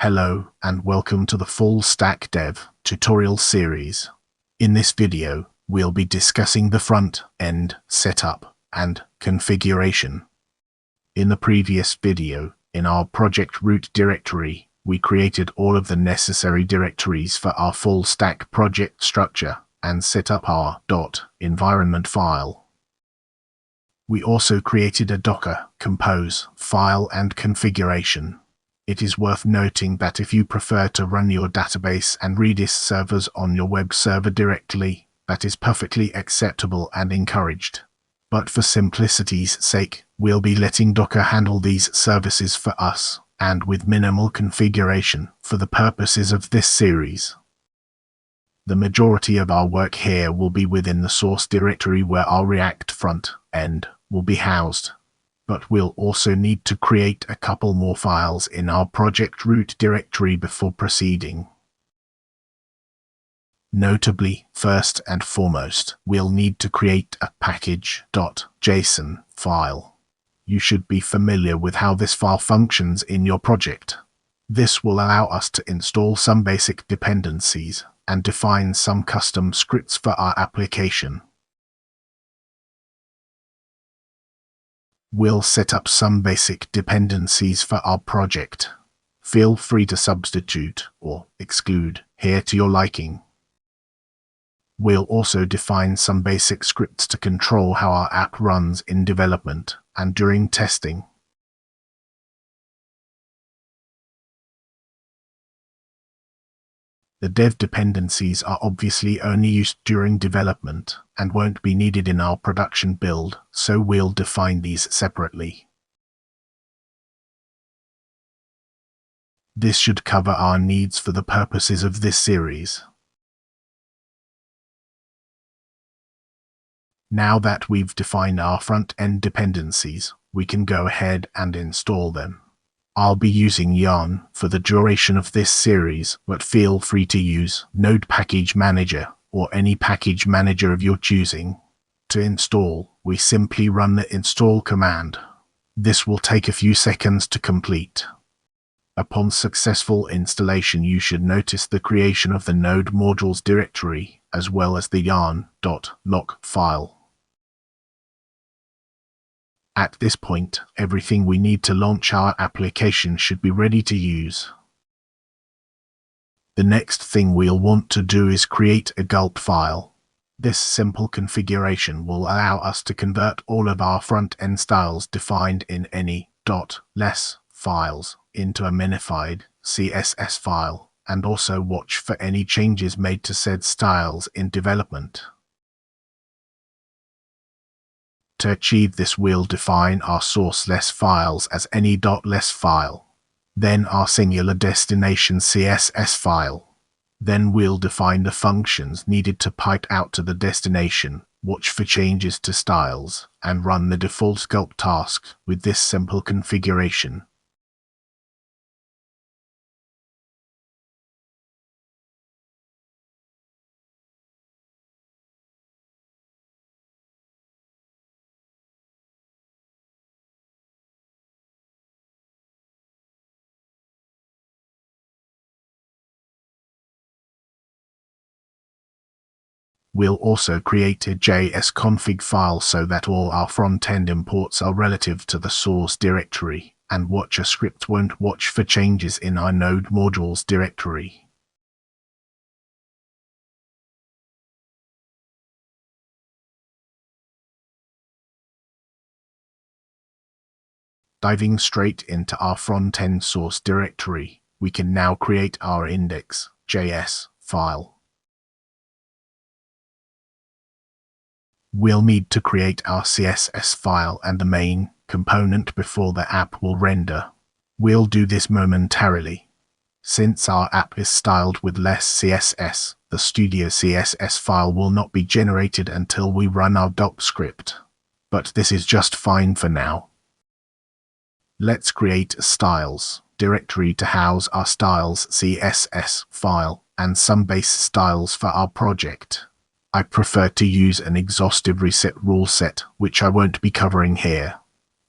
Hello and welcome to the FullStackDev tutorial series. In this video, we'll be discussing the front-end setup and configuration. In the previous video, in our project root directory, we created all of the necessary directories for our full stack project structure and set up our .environment file. We also created a Docker Compose file and configuration. It is worth noting that if you prefer to run your database and Redis servers on your web server directly, that is perfectly acceptable and encouraged. But for simplicity's sake, we'll be letting Docker handle these services for us, and with minimal configuration, for the purposes of this series. The majority of our work here will be within the source directory where our React front end will be housed. But we'll also need to create a couple more files in our project root directory before proceeding. Notably, first and foremost, we'll need to create a package.json file. You should be familiar with how this file functions in your project. This will allow us to install some basic dependencies and define some custom scripts for our application. We'll set up some basic dependencies for our project. Feel free to substitute or exclude here to your liking. We'll also define some basic scripts to control how our app runs in development and during testing. The dev dependencies are obviously only used during development and won't be needed in our production build, so we'll define these separately. This should cover our needs for the purposes of this series. Now that we've defined our front-end dependencies, we can go ahead and install them. I'll be using Yarn for the duration of this series, but feel free to use Node Package Manager or any package manager of your choosing. To install, we simply run the install command. This will take a few seconds to complete. Upon successful installation, you should notice the creation of the Node modules directory, as well as the yarn.lock file. At this point, everything we need to launch our application should be ready to use. The next thing we'll want to do is create a gulp file. This simple configuration will allow us to convert all of our front-end styles defined in any .less files into a minified CSS file, and also watch for any changes made to said styles in development. To achieve this, we'll define our source-less files as any .less file, then our singular destination CSS file. Then we'll define the functions needed to pipe out to the destination, watch for changes to styles, and run the default sculpt task with this simple configuration. We'll also create a JS-config file so that all our front-end imports are relative to the source directory, and Watcher script won't watch for changes in our Node modules directory. Diving straight into our front-end source directory, we can now create our index.js file. We'll need to create our CSS file and the main component before the app will render. We'll do this momentarily. Since our app is styled with less CSS, the Studio CSS file will not be generated until we run our doc script. But this is just fine for now. Let's create a styles directory to house our styles CSS file and some base styles for our project. I prefer to use an exhaustive reset rule set, which I won't be covering here.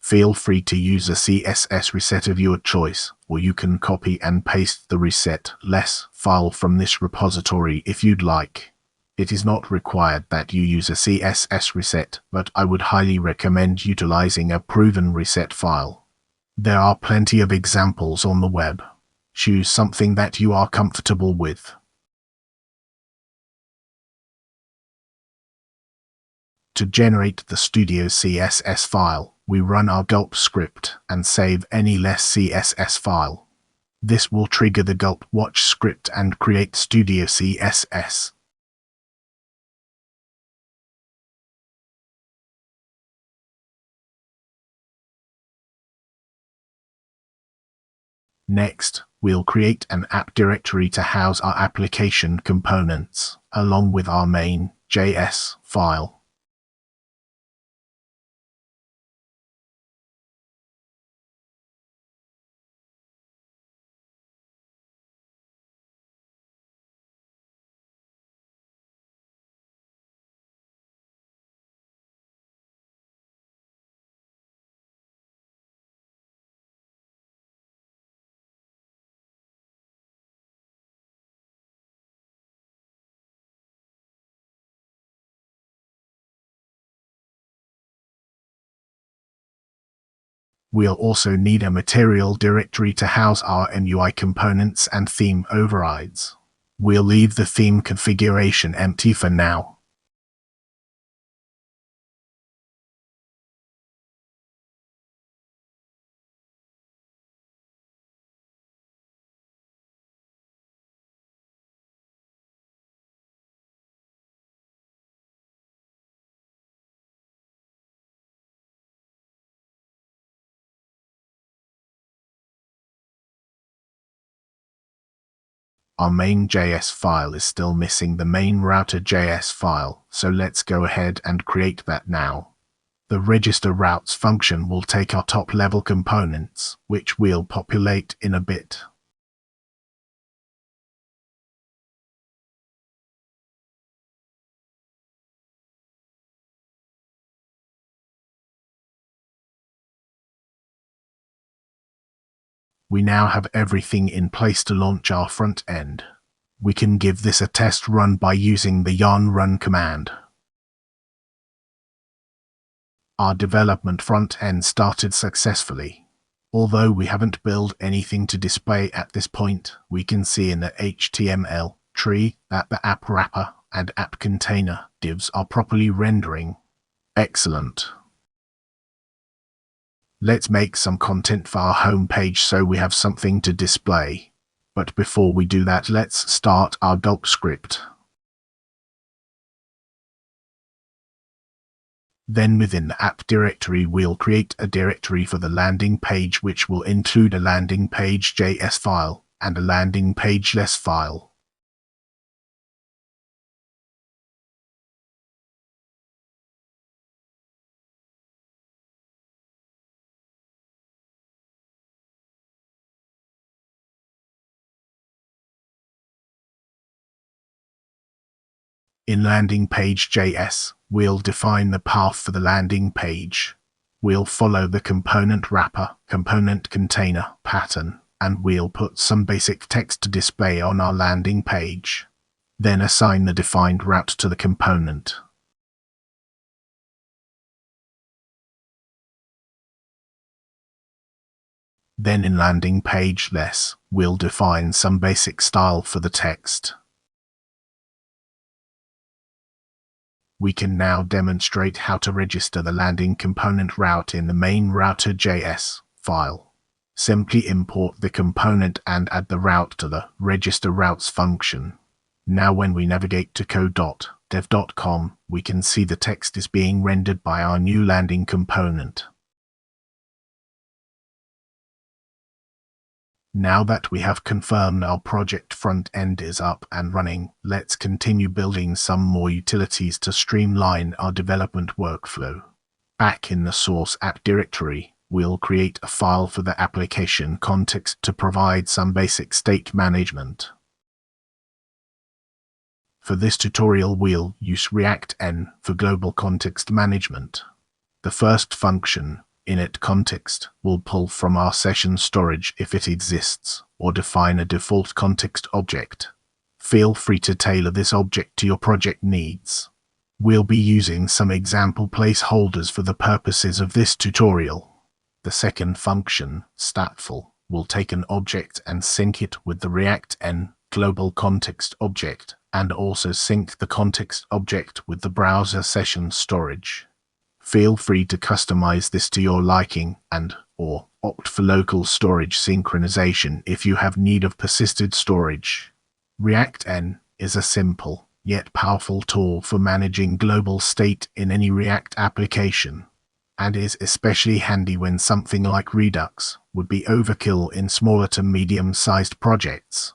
Feel free to use a CSS reset of your choice, or you can copy and paste the reset-less file from this repository if you'd like. It is not required that you use a CSS reset, but I would highly recommend utilizing a proven reset file. There are plenty of examples on the web. Choose something that you are comfortable with. To generate the Studio CSS file, we run our gulp script and save any less CSS file. This will trigger the gulp watch script and create Studio CSS. Next, we'll create an app directory to house our application components, along with our main.js file. We'll also need a material directory to house our MUI components and theme overrides. We'll leave the theme configuration empty for now. Our main.js file is still missing the main router.js file, so let's go ahead and create that now. The register routes function will take our top-level components, which we'll populate in a bit. We now have everything in place to launch our front end. We can give this a test run by using the yarn run command. Our development front end started successfully. Although we haven't built anything to display at this point, we can see in the HTML tree that the app wrapper and app container divs are properly rendering. Excellent. Let's make some content for our home page so we have something to display. But before we do that, let's start our gulp script. Then within the app directory, we'll create a directory for the landing page, which will include a landing page.js file and a landing page.less file. In landing page.js, we'll define the path for the landing page. We'll follow the component wrapper, component container pattern, and we'll put some basic text to display on our landing page. Then assign the defined route to the component. Then in landing page.less, we'll define some basic style for the text. We can now demonstrate how to register the landing component route in the main router.js file. Simply import the component and add the route to the register routes function. Now when we navigate to code.dev.com, we can see the text is being rendered by our new landing component. Now that we have confirmed our project front end is up and running, let's continue building some more utilities to streamline our development workflow. Back in the source app directory, we'll create a file for the application context to provide some basic state management. For this tutorial, we'll use React N for global context management. The first function, Init context will pull from our session storage if it exists, or define a default context object. Feel free to tailor this object to your project needs. We'll be using some example placeholders for the purposes of this tutorial. The second function, stateful, will take an object and sync it with the React-N global context object, and also sync the context object with the browser session storage. Feel free to customize this to your liking and/or opt for local storage synchronization if you have need of persisted storage. React-N is a simple yet powerful tool for managing global state in any React application, and is especially handy when something like Redux would be overkill in smaller to medium-sized projects.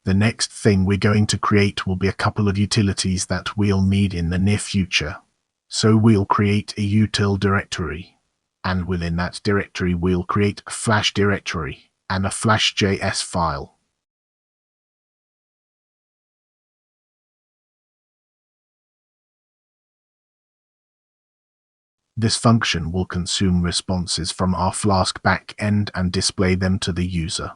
The next thing we're going to create will be a couple of utilities that we'll need in the near future. So we'll create a util directory, and within that directory we'll create a Flash directory and a Flash.js file. This function will consume responses from our Flask backend and display them to the user.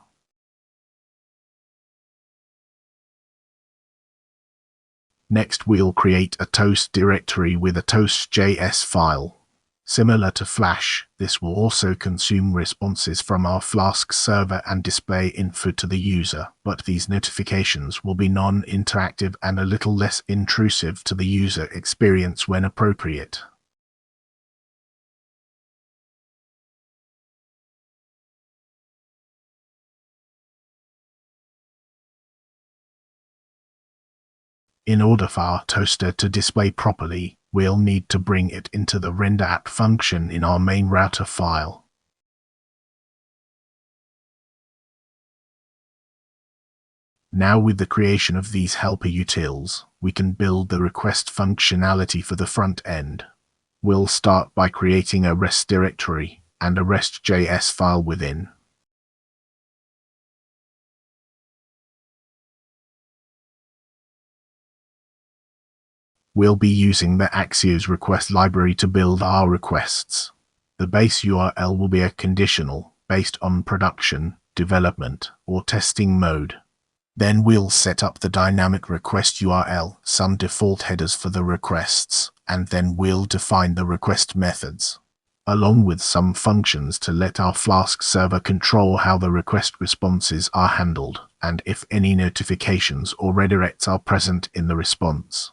Next, we'll create a toast directory with a toast.js file. Similar to Flash, this will also consume responses from our Flask server and display info to the user, but these notifications will be non-interactive and a little less intrusive to the user experience when appropriate. In order for our toaster to display properly, we'll need to bring it into the render app function in our main router file. Now with the creation of these helper utils, we can build the request functionality for the front end. We'll start by creating a REST directory and a REST.js file within. We'll be using the Axios request library to build our requests. The base URL will be a conditional based on production, development, or testing mode. Then we'll set up the dynamic request URL, some default headers for the requests, and then we'll define the request methods, along with some functions to let our Flask server control how the request responses are handled, and if any notifications or redirects are present in the response.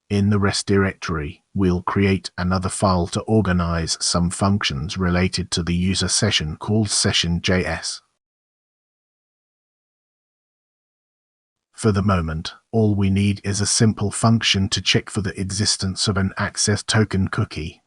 In the REST directory, we'll create another file to organize some functions related to the user session called session.js. For the moment, all we need is a simple function to check for the existence of an access token cookie.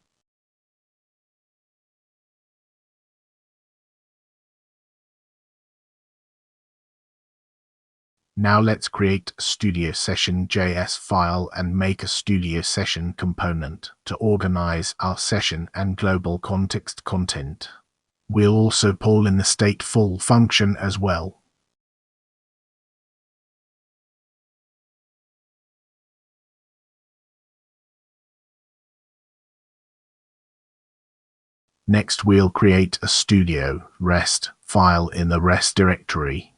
Now let's create a Studio Session.js file and make a Studio Session component to organize our session and global context content. We'll also pull in the stateful function as well. Next, we'll create a Studio REST file in the REST directory.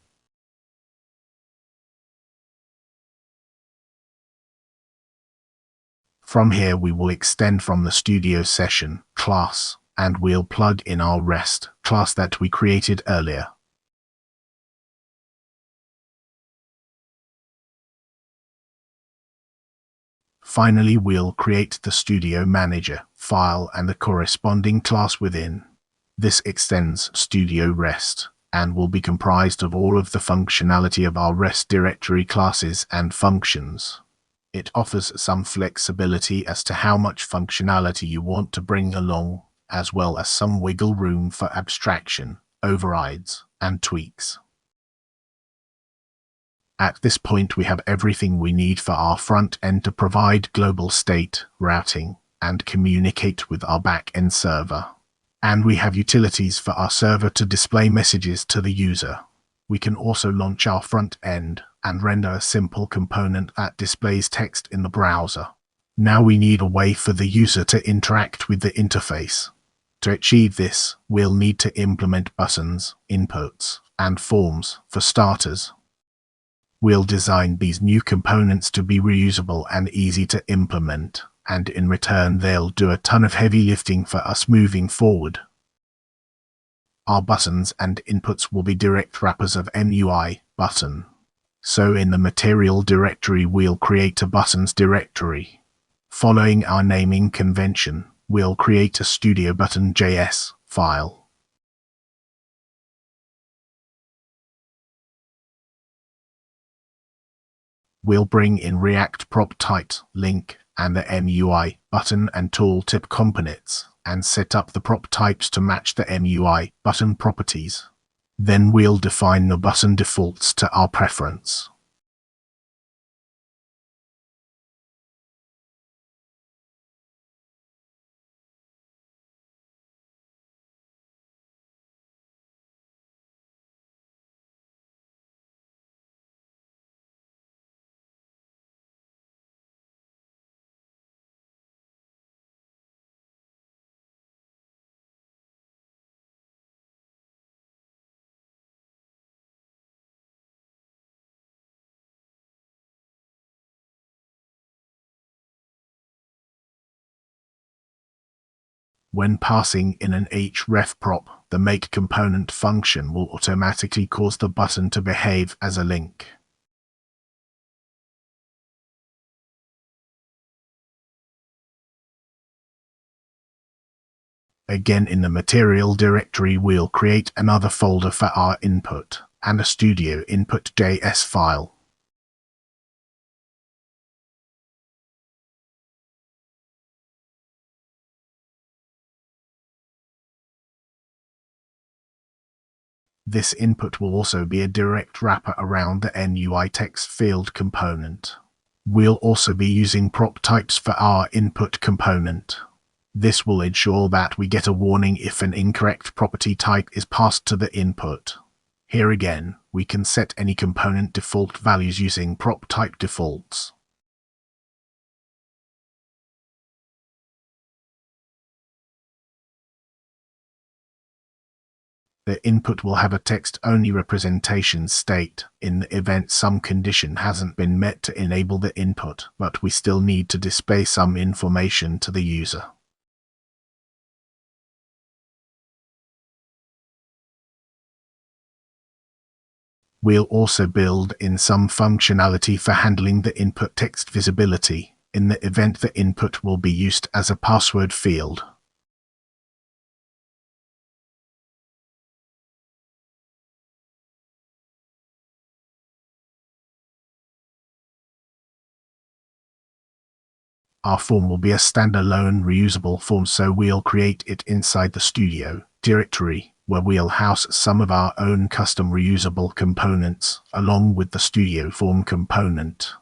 From here, we will extend from the Studio Session class, and we'll plug in our REST class that we created earlier. Finally, we'll create the Studio Manager file and the corresponding class within. This extends Studio REST and will be comprised of all of the functionality of our REST directory classes and functions. It offers some flexibility as to how much functionality you want to bring along, as well as some wiggle room for abstraction, overrides, and tweaks. At this point, we have everything we need for our front end to provide global state routing, and communicate with our back-end server. And we have utilities for our server to display messages to the user. We can also launch our front end and render a simple component that displays text in the browser. Now we need a way for the user to interact with the interface. To achieve this, we'll need to implement buttons, inputs, and forms for starters. We'll design these new components to be reusable and easy to implement, and in return they'll do a ton of heavy lifting for us moving forward. Our buttons and inputs will be direct wrappers of MUI button. So in the material directory we'll create a buttons directory. Following our naming convention, we'll create a studio button.js file. We'll bring in React prop type, link, and the MUI button and tooltip components, and set up the prop types to match the MUI button properties. Then we'll define the button defaults to our preference. When passing in an href prop, the make component function will automatically cause the button to behave as a link. Again, in the material directory we'll create another folder for our input and a studio input.js file. This input will also be a direct wrapper around the MUI text field component. We'll also be using prop types for our input component. This will ensure that we get a warning if an incorrect property type is passed to the input. Here again, we can set any component default values using prop type defaults. The input will have a text-only representation state in the event some condition hasn't been met to enable the input, but we still need to display some information to the user. We'll also build in some functionality for handling the input text visibility in the event the input will be used as a password field. Our form will be a standalone reusable form, so we'll create it inside the studio directory, where we'll house some of our own custom reusable components along with the studio form component.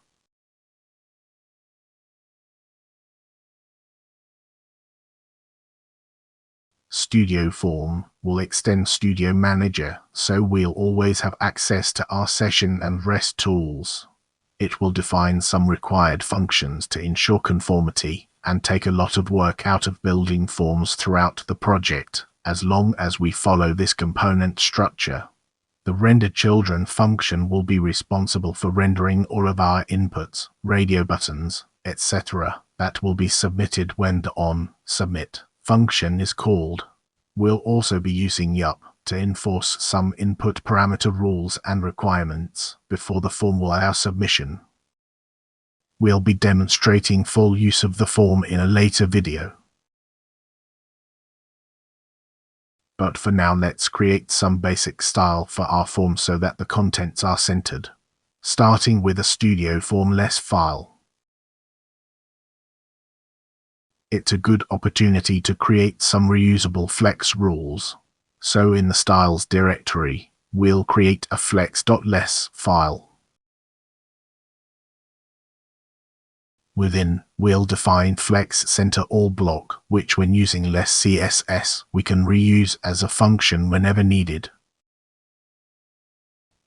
Studio Form will extend Studio Manager, so we'll always have access to our session and REST tools. It will define some required functions to ensure conformity and take a lot of work out of building forms throughout the project, as long as we follow this component structure. The renderChildren function will be responsible for rendering all of our inputs, radio buttons, etc. that will be submitted when the onSubmit function is called. We'll also be using yup to enforce some input parameter rules and requirements before the form will allow submission. We'll be demonstrating full use of the form in a later video. But for now, let's create some basic style for our form so that the contents are centered. Starting with a Studio Formless file. It's a good opportunity to create some reusable flex rules. So in the styles directory, we'll create a flex.less file. Within, we'll define Flex Center All block, which when using less CSS, we can reuse as a function whenever needed.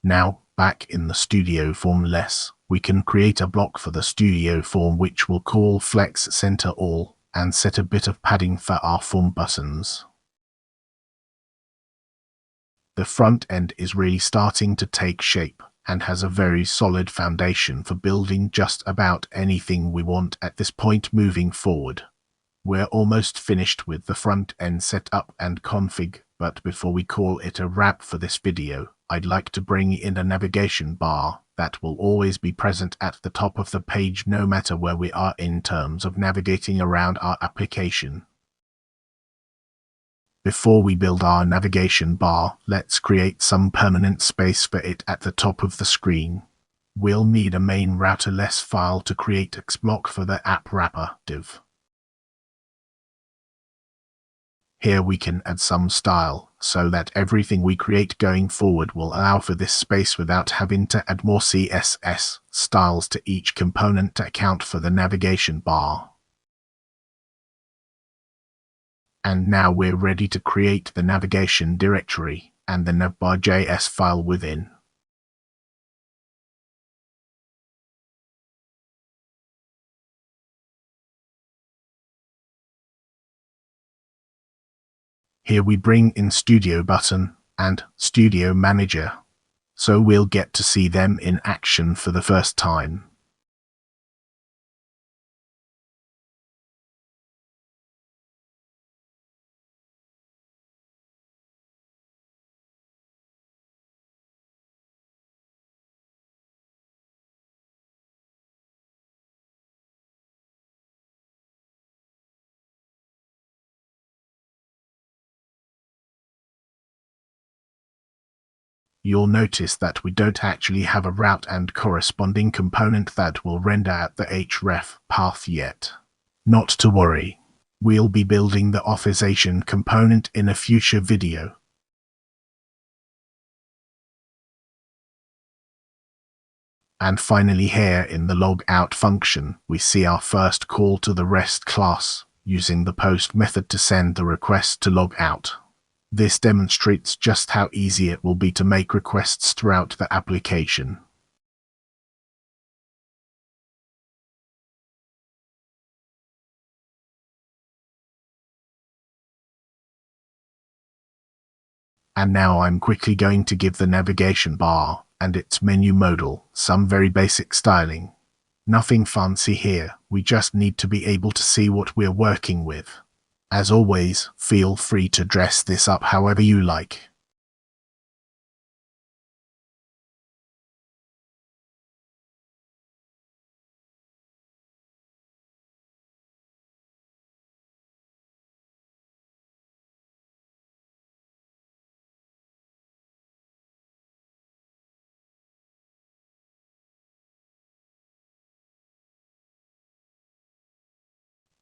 Now, back in the Studio form less, we can create a block for the Studio form which will call Flex Center All and set a bit of padding for our form buttons. The front end is really starting to take shape and has a very solid foundation for building just about anything we want at this point moving forward. We're almost finished with the front end setup and config, but before we call it a wrap for this video, I'd like to bring in a navigation bar that will always be present at the top of the page no matter where we are in terms of navigating around our application. Before we build our navigation bar, let's create some permanent space for it at the top of the screen. We'll need a main router-less file to create a block for the app wrapper div. Here we can add some style, so that everything we create going forward will allow for this space without having to add more CSS styles to each component to account for the navigation bar. And now we're ready to create the navigation directory and the navbar.js file within. Here we bring in Studio button and Studio Manager, so we'll get to see them in action for the first time. You'll notice that we don't actually have a route and corresponding component that will render at the href path yet. Not to worry, we'll be building the authorization component in a future video. And finally here in the logout function, we see our first call to the REST class, using the post method to send the request to log out. This demonstrates just how easy it will be to make requests throughout the application. And now I'm quickly going to give the navigation bar and its menu modal some very basic styling. Nothing fancy here, we just need to be able to see what we're working with. As always, feel free to dress this up however you like.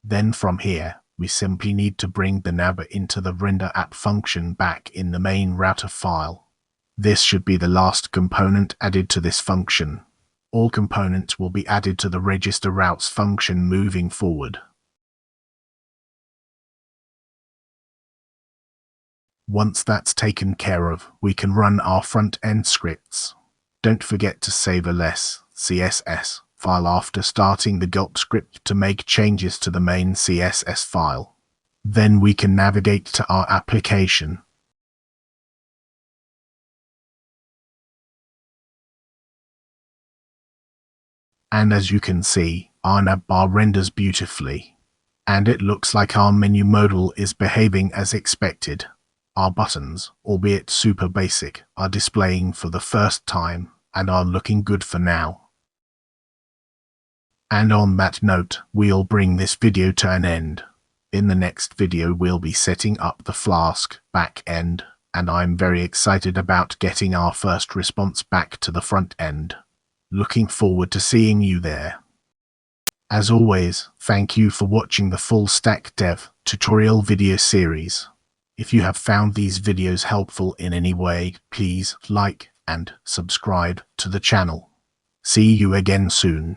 Then from here, we simply need to bring the nav into the render app function back in the main router file. This should be the last component added to this function. All components will be added to the register routes function moving forward. Once that's taken care of, we can run our front-end scripts. Don't forget to save a less CSS file after starting the gulp script to make changes to the main CSS file. Then we can navigate to our application. And as you can see, our navbar renders beautifully. And it looks like our menu modal is behaving as expected. Our buttons, albeit super basic, are displaying for the first time and are looking good for now. And on that note, we'll bring this video to an end. In the next video we'll be setting up the Flask back end, and I'm very excited about getting our first response back to the front end. Looking forward to seeing you there. As always, thank you for watching the FullStackDev tutorial video series. If you have found these videos helpful in any way, please like and subscribe to the channel. See you again soon.